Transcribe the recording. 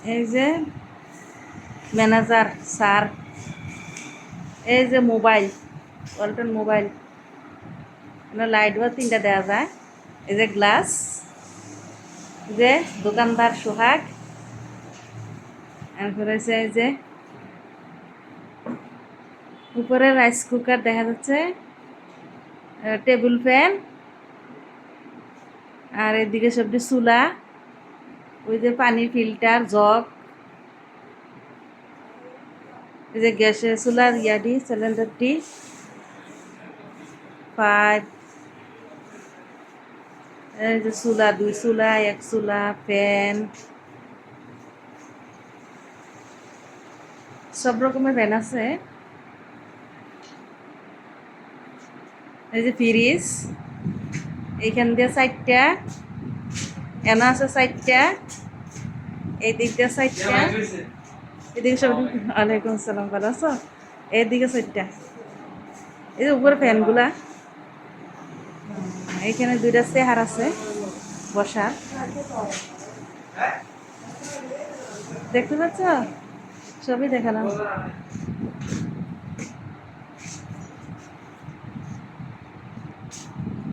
এই যে manager sir, এই যে মোবাইল, ওয়ালটন মোবাইল, লাইট বা তিনটা দেওয়া যায়। এই যে গ্লাস, যে দোকানদার সোহাগ, এরপর হচ্ছে এই যে উপরে রাইস কুকার দেখা যাচ্ছে, টেবিল ফ্যান, আর এদিকে সবটি চুলা, ওই যে পানির ফিল্টার, জগ, এই যে গ্যাসের চুলার ইয়াটি সিলিন্ডারটি, পাইপ, এই যে চুলা, দুই চুলা, এক চুলা, ফ্যান, সব রকমের ফ্যান আছে। এই যে ফ্রিজ, এইখান দিয়ে 4টা, এনা আছে 4টা, এই দিক দিয়ে 4টা, এদিকে সব। ওয়ালাইকুম আসসালাম, ভালো আছো? এইদিকে 4টা। এই যে উপরে ফ্যানগুলা, এইখানে 2টা চেয়ার আছে বসার, দেখতে পাচ্ছ? সবই দেখালাম।